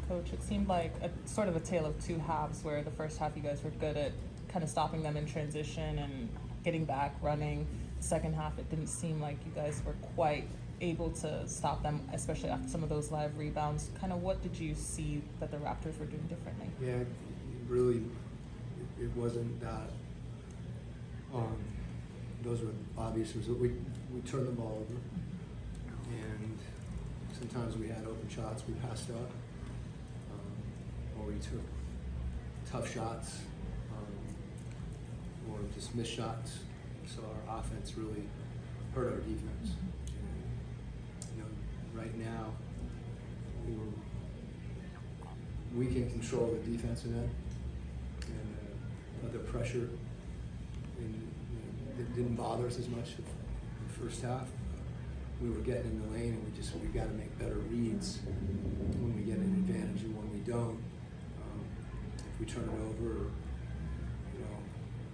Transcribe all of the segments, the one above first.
Coach, it seemed like a sort of a tale of two halves, where the first half you guys were good at kind of stopping them in transition and getting back, running. The second half, it didn't seem like you guys were quite able to stop them, especially after some of those live rebounds. Kind of what did you see that the Raptors were doing differently? Yeah, really, it wasn't that. Those were obvious. We turned the ball over, and sometimes we had open shots we passed up, or we took tough shots, or just missed shots. So our offense really hurt our defense. And, right now we can control the defensive end, and the pressure. It didn't bother us as much in the first half. We were getting in the lane, and we got to make better reads when we get an advantage, and when we don't, if we turn it over, or,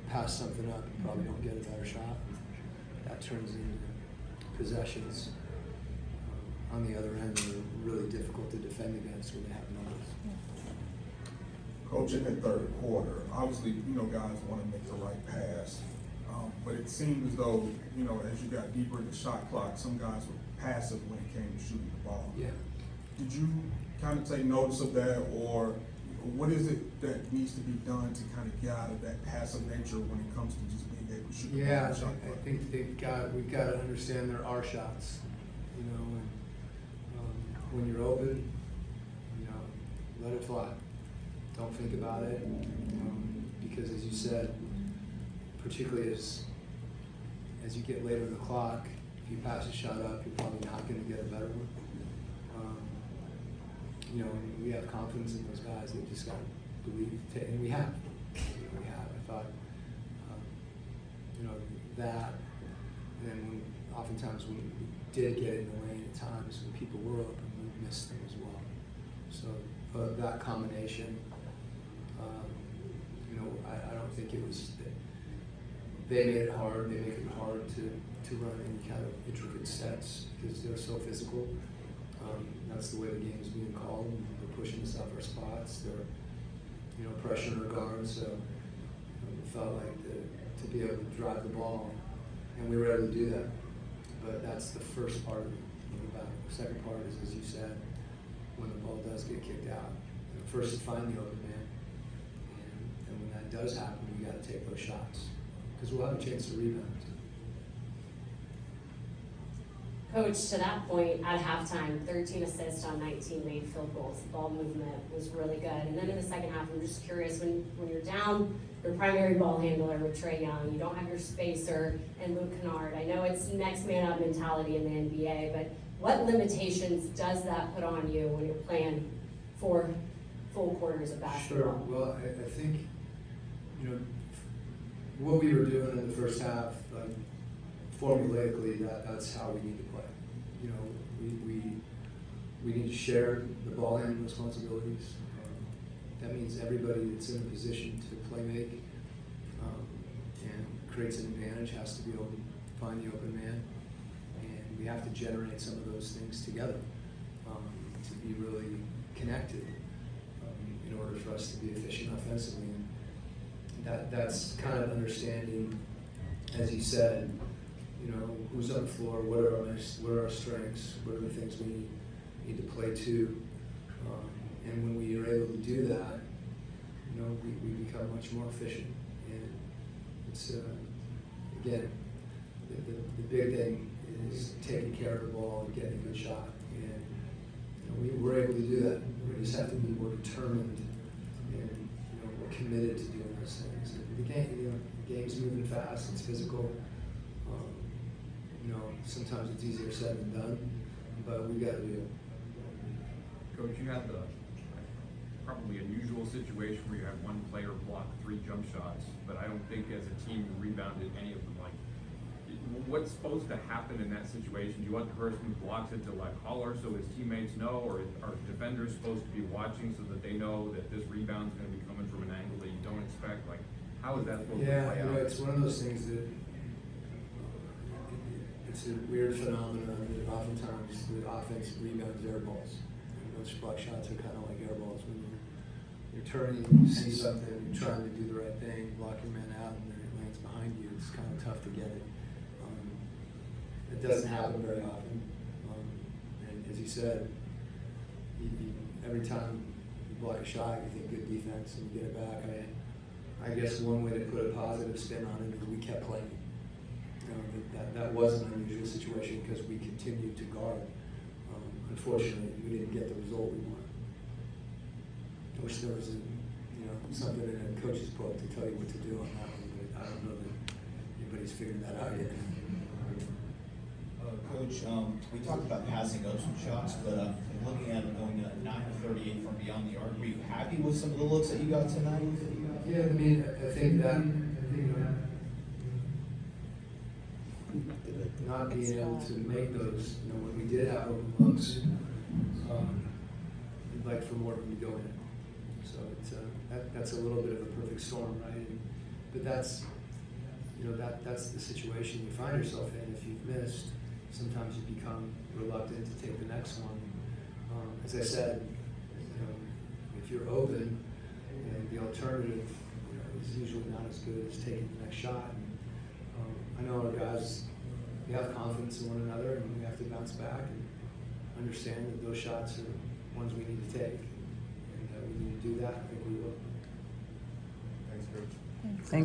pass something up, and probably don't get a better shot. That turns into possessions. On the other end, they're really difficult to defend against when they have numbers. Coach, in the third quarter, obviously, guys want to make the right pass. But it seemed as though, as you got deeper in the shot clock, some guys were passive when it came to shooting the ball. Yeah. Did you kind of take notice of that, or what is it that needs to be done to kind of get out of that passive nature when it comes to just being able to shoot the ball? Yeah, I think we've got to understand there are shots, and when you're open, let it fly. Don't think about it, because as you said, particularly as you get later in the clock, if you pass a shot up, you're probably not going to get a better one. We have confidence in those guys. They just got to believe, and we have. I thought, that, and then oftentimes when we did get in the lane at times when people were open, we missed them as well. So that combination, I don't think it was. They made it hard. They make it hard to run any kind of intricate sets because they're so physical. That's the way the game is being called. They're pushing us off our spots. They're pressuring our guards. So it felt like to be able to drive the ball, and we were able to do that. But that's the first part of the battle. The second part is, as you said, when the ball does get kicked out. First, to find the open man, and when that does happen, you got to take those shots because we'll have a chance to rebound. Coach, to that point, at halftime, 13 assists on 19 made field goals. The ball movement was really good. And then in the second half, I'm just curious, when you're down your primary ball handler with Trae Young, you don't have your spacer and Luke Kennard. I know it's next man up mentality in the NBA, but what limitations does that put on you when you're playing 4 full quarters of basketball? Sure. Well, I think, what we were doing in the first half, formulaically, that's how we need to play. We need to share the ball handling responsibilities. That means everybody that's in a position to play make and creates an advantage has to be able to find the open man, and we have to generate some of those things together to be really connected in order for us to be efficient offensively. And that's kind of understanding, as you said, who's on the floor, what are our strengths, what are the things we need to play to, and when we are able to do that, we become much more efficient. And it's again, the big thing is taking care of the ball and getting a good shot, and we were able to do that. We just have to be more determined, and we're committed to doing those things. The game's moving fast, it's physical. Sometimes it's easier said than done, but we got to do it. Coach, you had the probably unusual situation where you had one player block 3 jump shots, but I don't think as a team you rebounded any of them. What's supposed to happen in that situation? Do you want the person who blocks it to holler so his teammates know, or are defenders supposed to be watching so that they know that this rebound's going to be coming from an angle that you don't expect? How is that supposed to play out? It's one of those things that it's a weird phenomenon that oftentimes the offense rebounds air balls. those block shots are kind of like air balls. When you're turning, you see something, you're trying to do the right thing, block your man out, and then it lands behind you. It's kind of tough to get it. It doesn't happen very often. And as you said, every time you block a shot, you think good defense and you get it back. I guess one way to put a positive spin on it is we kept playing. That was an unusual situation because we continued to guard. Unfortunately, we didn't get the result we wanted. I wish there was something in a coach's book to tell you what to do on that one, but I don't know that anybody's figured that out yet. Coach, we talked about passing up some shots, but looking at going 9 of 38 from beyond the arc, were you happy with some of the looks that you got tonight? Yeah, I mean, I think that not being able to make those, when we did have open looks, we'd like for more of them to go in. So it's that's a little bit of a perfect storm, right? But that's that's the situation you find yourself in. If you've missed, sometimes you become reluctant to take the next one. As I said, if you're open, and the alternative is usually not as good as taking the next shot. And, I know our guys, we have confidence in one another, and we have to bounce back and understand that those shots are ones we need to take. And we need to do that. I think we will. Thanks, Coach. Thanks.